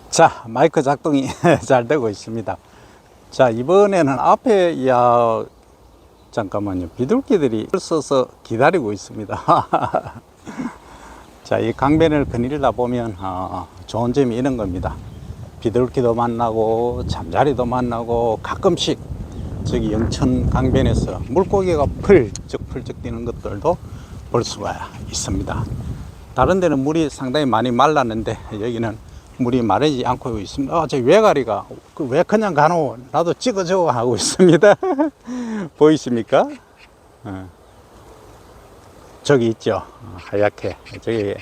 자, 마이크 작동이 잘 되고 있습니다. 자, 이번에는 앞에, 잠깐만요. 비둘기들이 서서 기다리고 있습니다. 자, 이 강변을 거닐다 보면, 좋은 점이 이런 겁니다. 비둘기도 만나고, 잠자리도 만나고, 가끔씩 저기 영천 강변에서 물고기가 펄쩍펄쩍 뛰는 것들도 볼 수가 있습니다. 다른 데는 물이 상당히 많이 말랐는데, 여기는 물이 마르지 않고 있습니다. 저 외가리가 왜 그냥 가노? 나도 찍어줘 하고 있습니다. 보이십니까? 저기 있죠. 하얗게. 저기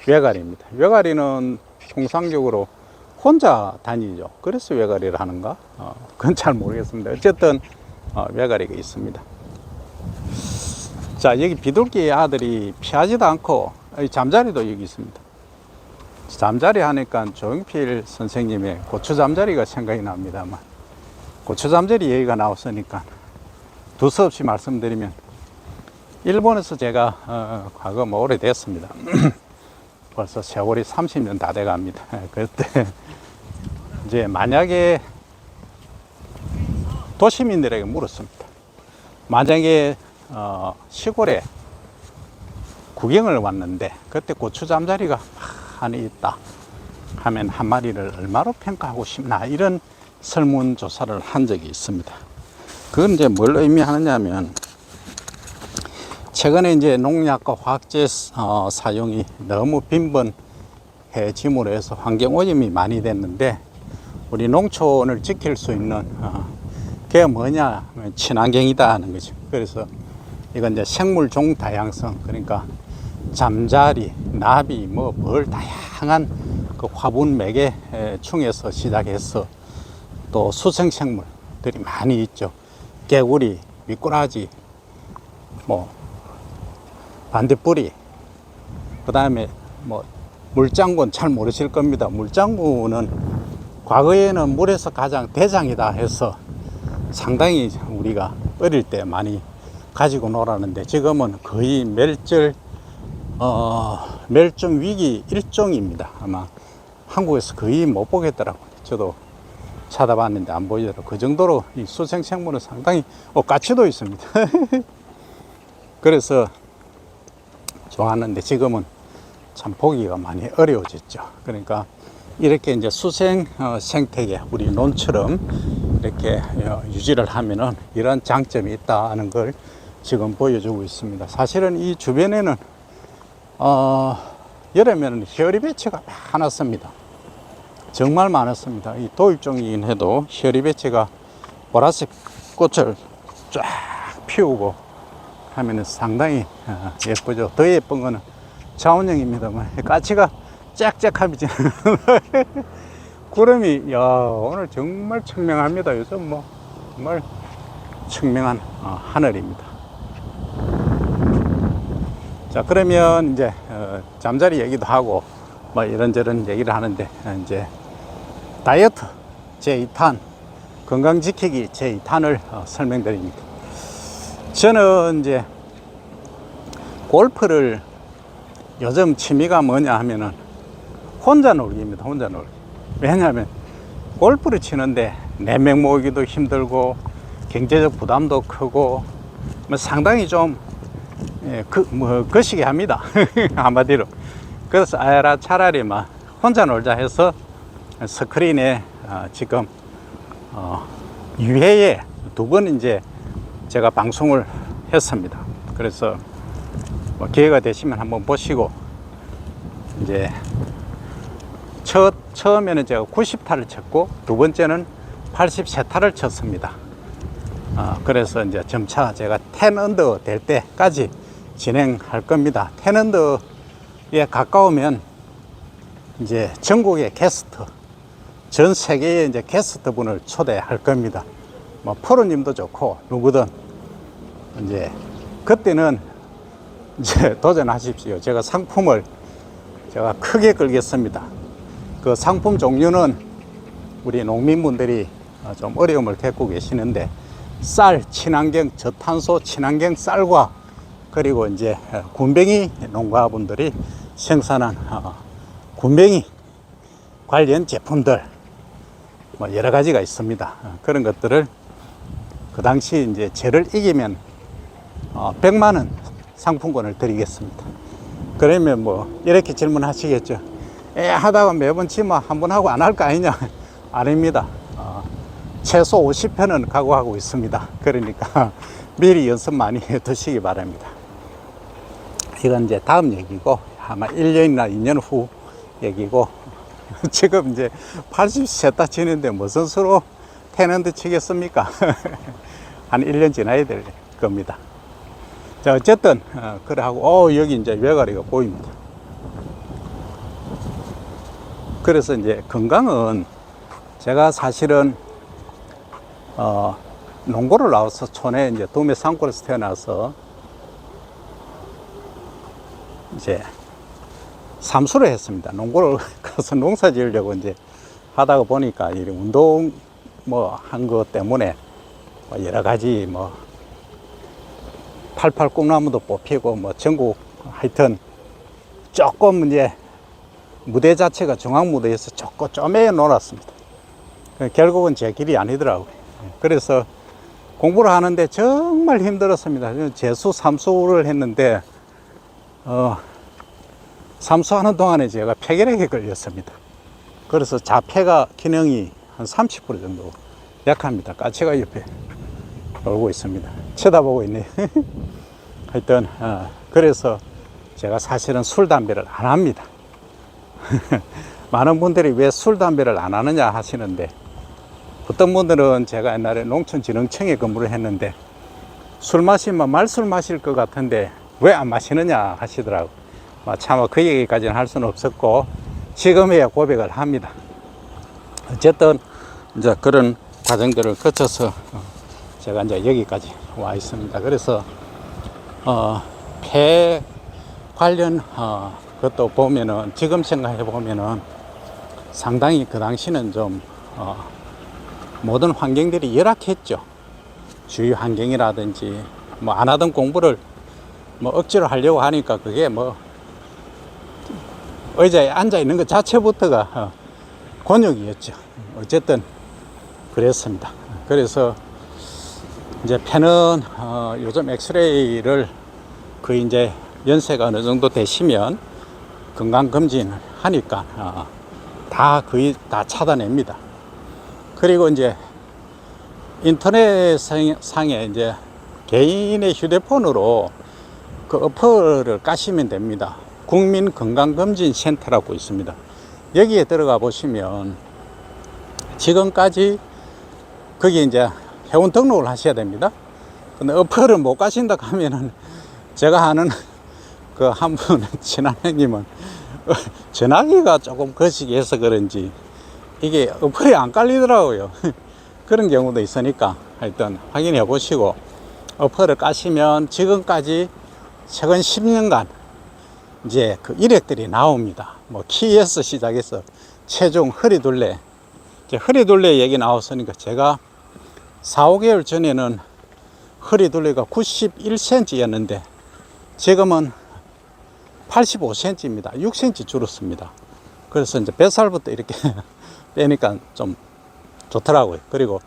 외가리입니다. 외가리는 통상적으로 혼자 다니죠. 그래서 외가리를 하는가? 그건 잘 모르겠습니다. 어쨌든 외가리가 있습니다. 자, 여기 비둘기 아들이 피하지도 않고 잠자리도 여기 있습니다. 잠자리 하니까 조용필 선생님의 고추 잠자리가 생각이 납니다만, 고추 잠자리 얘기가 나왔으니까 두서없이 말씀드리면, 일본에서 제가 과거 오래됐습니다. 벌써 세월이 30년 다 돼갑니다. 그때 이제 만약에 도시민들에게 물었습니다. 만약에 시골에 구경을 왔는데 그때 고추 잠자리가 안에 있다 하면 한 마리를 얼마로 평가하고 싶나, 이런 설문조사를 한 적이 있습니다. 그건 이제 뭘 의미하느냐면, 최근에 이제 농약과 화학제 사용이 너무 빈번해짐으로 해서 환경 오염이 많이 됐는데, 우리 농촌을 지킬 수 있는 그게 뭐냐, 친환경이다 하는 거죠. 그래서 이건 이제 생물종 다양성, 그러니까 잠자리, 나비, 벌 다양한 그 화분 매개 충에서 시작해서 또 수생생물들이 많이 있죠. 개구리, 미꾸라지, 반딧불이, 그 다음에 물장군, 잘 모르실 겁니다. 물장군은 과거에는 물에서 가장 대장이다 해서 상당히 우리가 어릴 때 많이 가지고 놀았는데, 지금은 거의 멸종 위기 일종입니다. 아마 한국에서 거의 못 보겠더라고요. 저도 찾아봤는데 안 보이더라고요. 그 정도로 이 수생생물은 상당히, 까치도 있습니다. 그래서 좋았는데 지금은 참 보기가 많이 어려워졌죠. 그러니까 이렇게 이제 수생 생태계, 우리 논처럼 이렇게 유지를 하면은 이런 장점이 있다는 걸 지금 보여주고 있습니다. 사실은 이 주변에는 여름에는 히어리배치가 많았습니다. 정말 많았습니다. 이 도입종이긴 해도 히어리배치가 보라색 꽃을 쫙 피우고 하면은 상당히 예쁘죠. 더 예쁜 거는 자원형입니다만, 까치가 짹짹합니다. 구름이, 오늘 정말 청명합니다. 요즘 정말 청명한 하늘입니다. 자, 그러면 이제 잠자리 얘기도 하고 이런저런 얘기를 하는데, 이제 다이어트 제2탄, 건강지키기 제2탄을 설명드립니다. 저는 이제 골프를 요즘 취미가 뭐냐 하면은 혼자 놀기입니다. 혼자 놀기. 왜냐하면 골프를 치는데 4명 모으기도 힘들고 경제적 부담도 크고 상당히 좀 거시기 합니다. 한마디로. 그래서 차라리 혼자 놀자 해서 스크린에 지금 2회에 2번 이제 제가 방송을 했습니다. 그래서 기회가 되시면 한번 보시고, 이제 처음에는 제가 90타를 쳤고 두 번째는 83타를 쳤습니다. 그래서 이제 점차 제가 10언더 될 때까지 진행할 겁니다. 10언더에 가까우면 이제 전국의 게스트, 전 세계의 이제 게스트 분을 초대할 겁니다. 프로님도 좋고 누구든 이제 그때는 이제 도전하십시오. 제가 상품을 크게 걸겠습니다. 그 상품 종류는 우리 농민분들이 좀 어려움을 겪고 계시는데, 쌀, 친환경, 저탄소 친환경 쌀과, 그리고 이제 군뱅이 농가분들이 생산한 군뱅이 관련 제품들 뭐 여러 가지가 있습니다. 그런 것들을 그 당시 이제 저를 이기면 100만 원 상품권을 드리겠습니다. 그러면 뭐 이렇게 질문하시겠죠. 하다가 매번 치마 한 번 하고 안 할 거 아니냐? 아닙니다. 최소 50편은 각오하고 있습니다. 그러니까 미리 연습 많이 해 두시기 바랍니다. 이건 이제 다음 얘기고 아마 1년이나 2년 후 얘기고 지금 이제 80셋다 치는데 무슨 수로 테넌트 치겠습니까? 한 1년 지나야 될 겁니다. 자, 어쨌든 그래 하고 여기 이제 외가리가 보입니다. 그래서 이제 건강은 제가 사실은 농고를 나와서 촌에 이제 도매 산골에서 태어나서 이제 삼수를 했습니다. 농고를 가서 농사 지으려고 이제 하다가 보니까 이 운동 뭐 한 것 때문에 여러 가지 뭐 88 꿈나무도 뽑히고 뭐 전국 하여튼 조금 이제 무대 자체가 중앙무대에서 조금 쪼매어 놀았습니다. 결국은 제 길이 아니더라고요. 그래서 공부를 하는데 정말 힘들었습니다. 재수, 삼수를 했는데 삼수하는 동안에 제가 폐결핵에 걸렸습니다. 그래서 자폐가 기능이 한 30% 정도 약합니다. 까치가 옆에 놀고 있습니다. 쳐다보고 있네요. 하여튼 그래서 제가 사실은 술, 담배를 안 합니다. 많은 분들이 왜 술, 담배를 안 하느냐 하시는데 어떤 분들은 제가 옛날에 농촌진흥청에 근무를 했는데 술 마시면 말술 마실 것 같은데 왜 안 마시느냐 하시더라고요. 차마 그 얘기까지는 할 수는 없었고 지금에야 고백을 합니다. 어쨌든 이제 그런 과정들을 거쳐서 제가 이제 여기까지 와 있습니다. 그래서 폐 관련 그것도 보면은 지금 생각해 보면은 상당히 그 당시는 좀 모든 환경들이 열악했죠. 주위 환경이라든지 뭐 안 하던 공부를 뭐 억지로 하려고 하니까 그게 뭐 의자에 앉아 있는 것 자체부터가 곤욕이었죠. 어쨌든 그랬습니다. 그래서 이제 폐는 요즘 엑스레이를 거의 이제 연세가 어느 정도 되시면 건강검진을 하니까 다 거의 다 차단합니다. 그리고 이제 인터넷 상에 이제 개인의 휴대폰으로 그 어플을 까시면 됩니다. 국민건강검진센터라고 있습니다. 여기에 들어가 보시면 지금까지 거기 이제 회원 등록을 하셔야 됩니다. 근데 어플을 못 가신다 하면은 제가 아는 그 한 분 친한 형님은 전화기가 조금 거시기해서 그런지 이게 어플이 안 깔리더라고요. 그런 경우도 있으니까 하여튼 확인해 보시고 어플을 까시면 지금까지 최근 10년간 이제 그 일액들이 나옵니다. 뭐 키에서 시작해서 체중, 허리둘레, 이제 허리둘레 얘기 나왔으니까 제가 4, 5개월 전에는 허리둘레가 91cm였는데 지금은 85cm입니다. 6cm 줄었습니다. 그래서 이제 뱃살부터 이렇게 빼니까 좀 좋더라고요. 그리고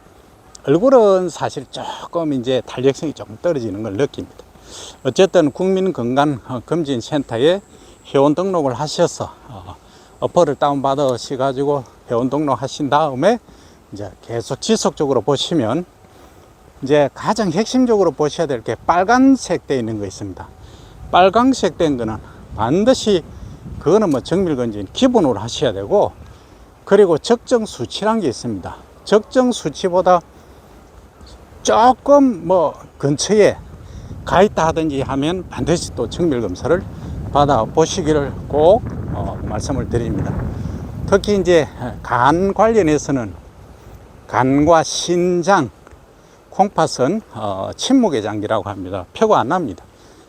얼굴은 사실 조금 이제 탄력성이 조금 떨어지는 걸 느낍니다. 어쨌든 국민건강검진센터에 회원 등록을 하셔서 어플을 다운받으셔가지고 회원 등록하신 다음에 이제 계속 지속적으로 보시면 이제 가장 핵심적으로 보셔야 될 게 빨간색 되어 있는 거 있습니다. 빨간색 된 거는 반드시 그거는 뭐 정밀검진 기본으로 하셔야 되고, 그리고 적정 수치란 게 있습니다. 적정 수치보다 조금 뭐 근처에 가 있다 하든지 하면 반드시 또 정밀검사를 받아 보시기를 꼭 말씀을 드립니다. 특히 이제 간 관련해서는 간과 신장, 콩팥은 침묵의 장기라고 합니다. 표가 안 납니다.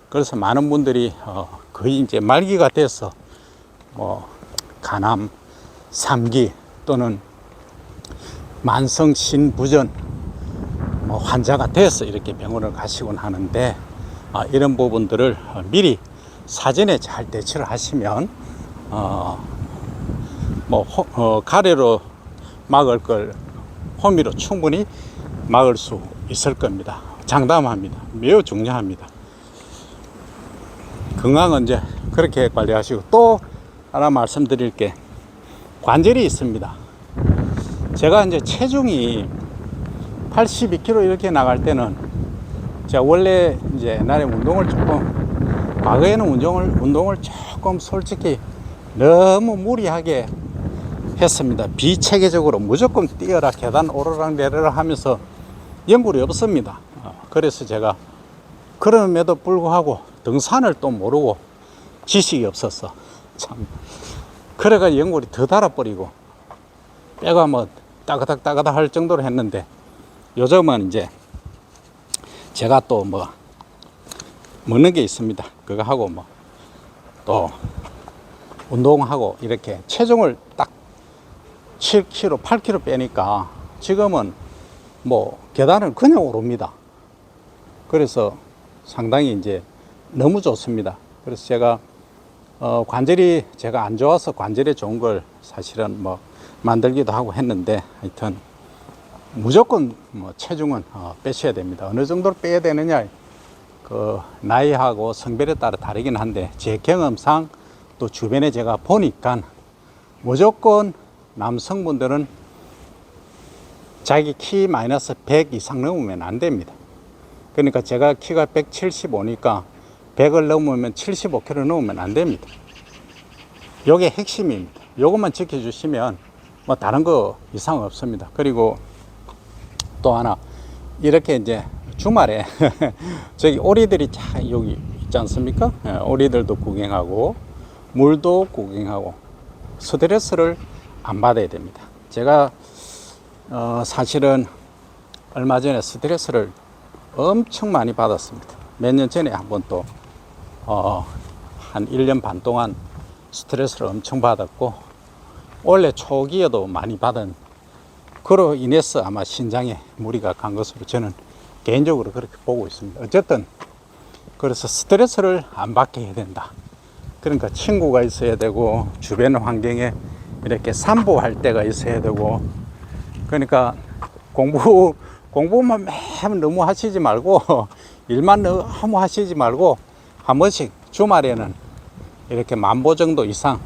그래서 많은 분들이 거의 이제 말기가 돼서 뭐 간암, 3기 또는 만성 신부전 뭐 환자가 돼서 이렇게 병원을 가시곤 하는데, 이런 부분들을 미리 사전에 잘 대처를 하시면 뭐 가래로 막을 걸 호미로 충분히 막을 수 있을 겁니다. 장담합니다. 매우 중요합니다. 건강은 이제 그렇게 관리하시고, 또 하나 말씀드릴 게 관절이 있습니다. 제가 이제 체중이 82kg 이렇게 나갈 때는, 제가 원래 이제 옛날에 운동을 조금, 과거에는 운동을 조금 솔직히 너무 무리하게 했습니다. 비체계적으로 무조건 뛰어라, 계단 오르락 내리락 하면서 연골이 없습니다. 그래서 제가 그럼에도 불구하고 등산을 또 모르고 지식이 없었어. 참. 그래가 연골이 더 달아버리고 뼈가 뭐 따그닥따그닥 할 정도로 했는데, 요즘은 이제 제가 또 뭐 먹는 게 있습니다. 그거 하고 뭐 또 운동하고 이렇게 체중을 딱 7kg, 8kg 빼니까 지금은 뭐 계단을 그냥 오릅니다. 그래서 상당히 이제 너무 좋습니다. 그래서 제가 관절이 제가 안 좋아서 관절에 좋은 걸 사실은 뭐 만들기도 하고 했는데, 하여튼 무조건 뭐 체중은 빼셔야 됩니다. 어느 정도로 빼야 되느냐, 그 나이하고 성별에 따라 다르긴 한데, 제 경험상 또 주변에 제가 보니까 무조건 남성분들은 자기 키 마이너스 100 이상 넘으면 안 됩니다. 그러니까 제가 키가 175니까 100을 넘으면 75kg 넘으면 안 됩니다. 요게 핵심입니다. 요것만 지켜주시면 뭐 다른 거 이상 없습니다. 그리고 또 하나, 이렇게 이제 주말에 저기 오리들이 잘 여기 있지 않습니까? 오리들도 구경하고 물도 구경하고 스트레스를 안 받아야 됩니다. 제가 사실은 얼마 전에 스트레스를 엄청 많이 받았습니다. 몇 년 전에 한번 또 한 1년 반 동안 스트레스를 엄청 받았고, 원래 초기에도 많이 받은, 그로 인해서 아마 신장에 무리가 간 것으로 저는 개인적으로 그렇게 보고 있습니다. 어쨌든 그래서 스트레스를 안 받게 해야 된다. 그러니까 친구가 있어야 되고, 주변 환경에 이렇게 산보할 때가 있어야 되고, 그러니까 공부만 매번 너무 하시지 말고 일만 너무 하시지 말고 한 번씩 주말에는 이렇게 10,000보 정도 이상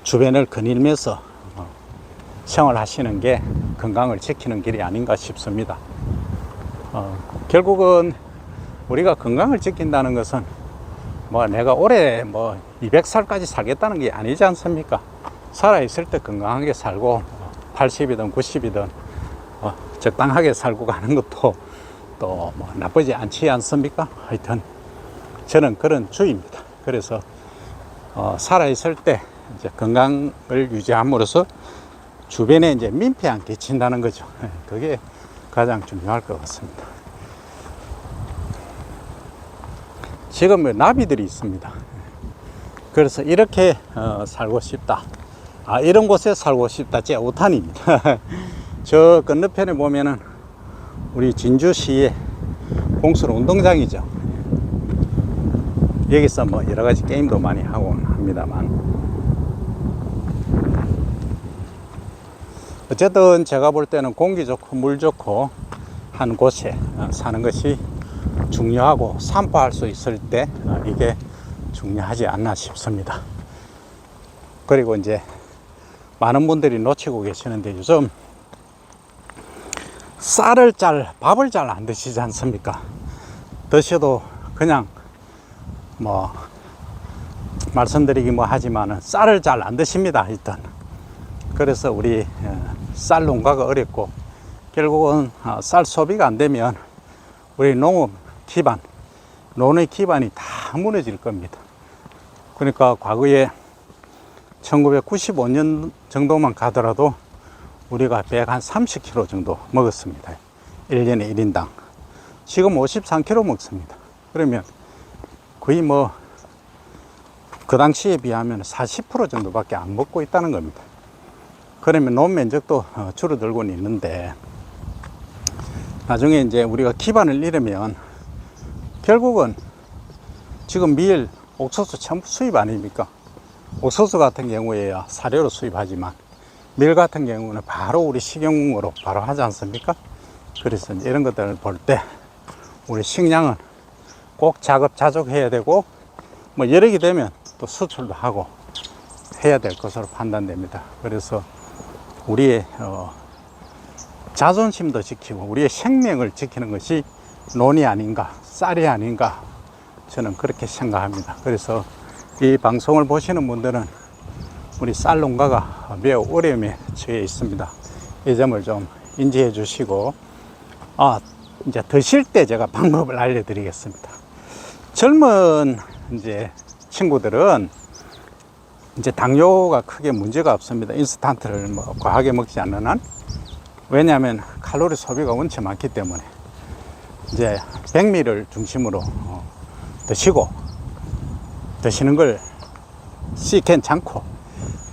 주변을 거닐면서 생활하시는 게 건강을 지키는 길이 아닌가 싶습니다. 결국은 우리가 건강을 지킨다는 것은 뭐 내가 올해 뭐 200살까지 살겠다는 게 아니지 않습니까? 살아있을 때 건강하게 살고 80이든 90이든 적당하게 살고 가는 것도 또 뭐 나쁘지 않지 않습니까? 하여튼 저는 그런 주의입니다. 그래서 살아있을 때 이제 건강을 유지함으로써 주변에 이제 민폐 안 끼친다는 거죠. 그게 가장 중요할 것 같습니다. 지금 나비들이 있습니다. 그래서 이렇게 살고 싶다, 이런 곳에 살고 싶다, 제 오탄입니다. 저 건너편에 보면은 우리 진주시의 공설 운동장이죠. 여기서 뭐 여러 가지 게임도 많이 하고 합니다만, 어쨌든 제가 볼 때는 공기 좋고 물 좋고 한 곳에 사는 것이 중요하고, 산보할 수 있을 때 이게 중요하지 않나 싶습니다. 그리고 이제 많은 분들이 놓치고 계시는데, 요즘 밥을 잘 안 드시지 않습니까? 드셔도 그냥 뭐 말씀드리기 뭐 하지만은 쌀을 잘 안 드십니다, 일단. 그래서 우리 쌀 농가가 어렵고, 결국은 쌀 소비가 안 되면 우리 농업 기반, 논의 기반이 다 무너질 겁니다. 그러니까 과거에 1995년 정도만 가더라도 우리가 130kg 정도 먹었습니다. 1년에 1인당. 지금 53kg 먹습니다. 그러면 거의 뭐 그 당시에 비하면 40% 정도밖에 안 먹고 있다는 겁니다. 그러면 논 면적도 줄어들고는 있는데, 나중에 이제 우리가 기반을 잃으면 결국은 지금 밀, 옥수수 전부 수입 아닙니까? 옥수수 같은 경우에 사료로 수입하지만 밀 같은 경우는 바로 우리 식용으로 바로 하지 않습니까? 그래서 이런 것들을 볼 때 우리 식량은 꼭 자급자족해야 되고 뭐 여력이 되면 또 수출도 하고 해야 될 것으로 판단됩니다. 그래서 우리의 자존심도 지키고 우리의 생명을 지키는 것이 논이 아닌가, 쌀이 아닌가, 저는 그렇게 생각합니다. 그래서 이 방송을 보시는 분들은 우리 쌀 농가가 매우 어려움에 처해 있습니다. 이 점을 좀 인지해 주시고, 이제 드실 때 제가 방법을 알려드리겠습니다. 젊은 이제 친구들은 이제 당뇨가 크게 문제가 없습니다. 인스턴트를 뭐 과하게 먹지 않는 한. 왜냐하면 칼로리 소비가 원체 많기 때문에 이제 백미를 중심으로 드시는 걸 괜찮고,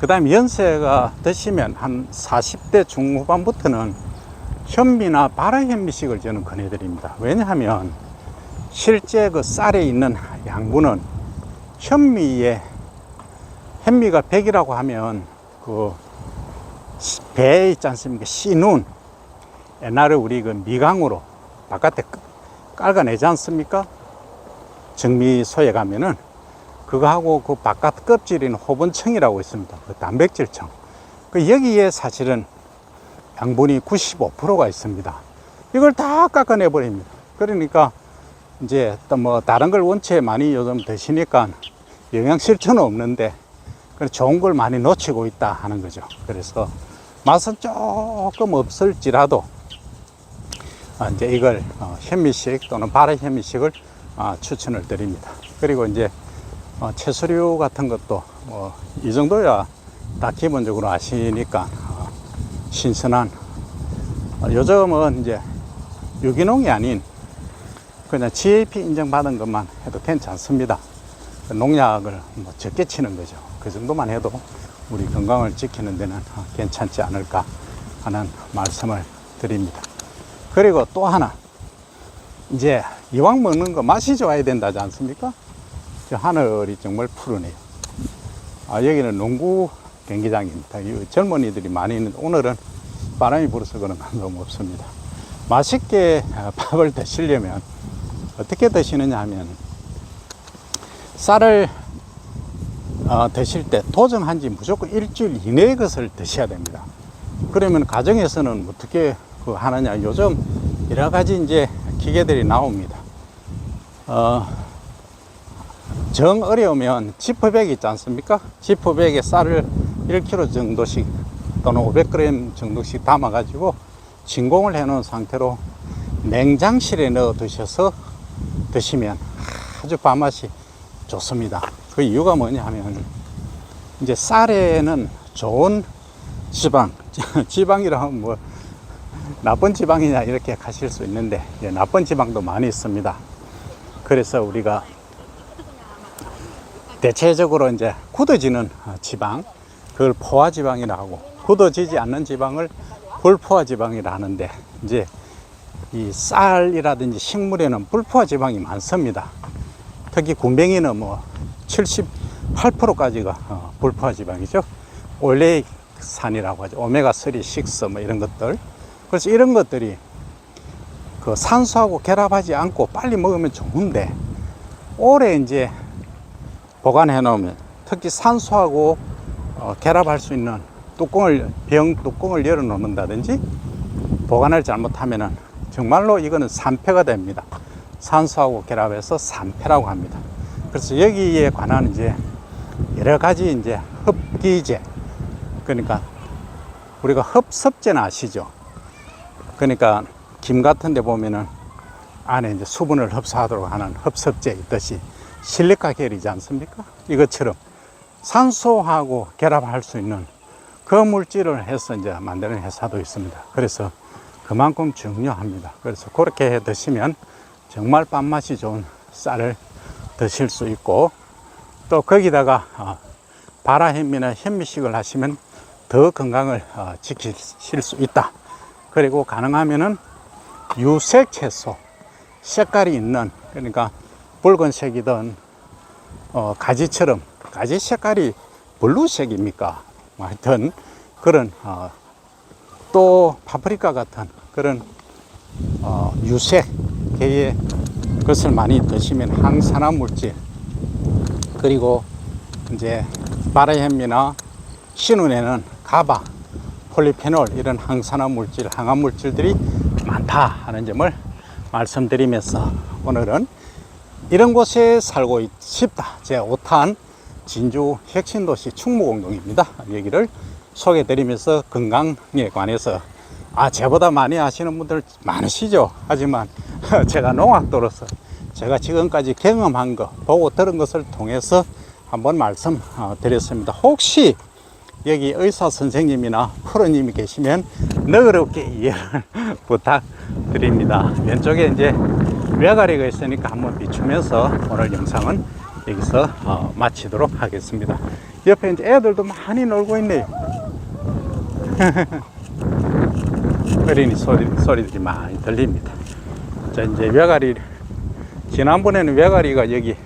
그 다음에 연세가 드시면 한 40대 중후반부터는 현미나 발화현미식을 저는 권해드립니다. 왜냐하면 실제 그 쌀에 있는 양분은 현미가 100이라고 하면 그 배 있지 않습니까? 씨눈. 옛날에 우리 그 미강으로 바깥에 깔아내지 않습니까? 정미소에 가면은 그거하고 그 바깥 껍질인 호분청이라고 있습니다. 그 단백질청. 그 여기에 사실은 양분이 95%가 있습니다. 이걸 다 깎아내 버립니다. 그러니까 이제 또 뭐 다른 걸 원체 많이 요즘 드시니까 영양 실천은 없는데 좋은 걸 많이 놓치고 있다 하는 거죠. 그래서 맛은 조금 없을지라도 이제 이걸 현미식 또는 발화현미식을 추천을 드립니다. 그리고 이제 채소류 같은 것도 뭐 이 정도야 다 기본적으로 아시니까 신선한, 요즘은 이제 유기농이 아닌 그냥 GAP 인정받은 것만 해도 괜찮습니다. 농약을 뭐 적게 치는 거죠. 그 정도만 해도 우리 건강을 지키는 데는 괜찮지 않을까 하는 말씀을 드립니다. 그리고 또 하나, 이제 이왕 먹는 거 맛이 좋아야 된다지 않습니까? 하늘이 정말 푸르네요. 여기는 농구 경기장입니다. 젊은이들이 많이 있는데 오늘은 바람이 불어서 그런 건 너무 없습니다. 맛있게 밥을 드시려면 어떻게 드시느냐 하면, 쌀을 드실 때 도정한 지 무조건 일주일 이내의 것을 드셔야 됩니다. 그러면 가정에서는 어떻게 하느냐, 요즘 여러 가지 이제 기계들이 나옵니다. 정 어려우면 지퍼백 있지 않습니까? 지퍼백에 쌀을 1kg 정도씩 또는 500g 정도씩 담아 가지고 진공을 해 놓은 상태로 냉장실에 넣어 두셔서 드시면 아주 밥맛이 좋습니다. 그 이유가 뭐냐 하면, 이제 쌀에는 좋은 지방이라 하면 뭐 나쁜 지방이냐 이렇게 가실 수 있는데, 나쁜 지방도 많이 있습니다. 그래서 우리가 대체적으로 이제 굳어지는 지방, 그걸 포화지방이라 하고, 굳어지지 않는 지방을 불포화지방이라 하는데, 이제 이 쌀이라든지 식물에는 불포화지방이 많습니다. 특히 굼벵이는 뭐 78%까지가 불포화지방이죠. 올레이산이라고 하죠. 오메가3, 6 뭐 이런 것들. 그래서 이런 것들이 그 산소하고 결합하지 않고 빨리 먹으면 좋은데, 오래 이제 보관해 놓으면, 특히 산소하고 결합할 수 있는 병 뚜껑을 열어 놓는다든지 보관을 잘못하면은 정말로 이거는 산패가 됩니다. 산소하고 결합해서 산패라고 합니다. 그래서 여기에 관한 이제 여러 가지 이제 흡기제, 그러니까 우리가 흡섭제는 아시죠? 그러니까 김 같은 데 보면은 안에 이제 수분을 흡수하도록 하는 흡섭제 있듯이 실리카 계열이지 않습니까? 이것처럼 산소하고 결합할 수 있는 그 물질을 해서 이제 만드는 회사도 있습니다. 그래서 그만큼 중요합니다. 그래서 그렇게 해 드시면 정말 밥맛이 좋은 쌀을 드실 수 있고, 또 거기다가 발화현미나 현미식을 하시면 더 건강을 지키실 수 있다. 그리고 가능하면은 유색 채소, 색깔이 있는, 그러니까 붉은색이든 가지처럼 가지 색깔이 블루색입니까? 하여튼 그런 또 파프리카 같은 그런 유색 계의 것을 많이 드시면 항산화 물질, 그리고 이제 바라현미나 신운에는 가바, 폴리페놀 이런 항산화 물질, 항암 물질들이 많다 하는 점을 말씀드리면서 오늘은 이런 곳에 살고 싶다, 제 5탄 진주 혁신도시 충무공동입니다. 여기를 소개드리면서 건강에 관해서 제보다 많이 아시는 분들 많으시죠. 하지만 제가 농학도로서 제가 지금까지 경험한 거, 보고 들은 것을 통해서 한번 말씀드렸습니다. 혹시 여기 의사 선생님이나 프로님이 계시면 너그럽게 이해를 부탁드립니다. 왼쪽에 이제 외가리가 있으니까 한번 비추면서 오늘 영상은 여기서 마치도록 하겠습니다. 옆에 이제 애들도 많이 놀고 있네요. 어린이 소리들이 많이 들립니다. 자, 이제 외가리, 지난번에는 외가리가 여기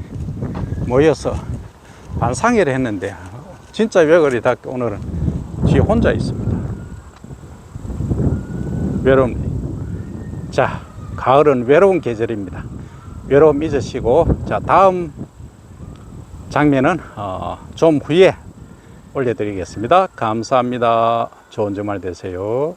모여서 반상회를 했는데 진짜 외가리답게 오늘은 지 혼자 있습니다. 외로움. 자, 가을은 외로운 계절입니다. 외로움 잊으시고, 자, 다음 장면은 좀 후에 올려드리겠습니다. 감사합니다. 좋은 주말 되세요.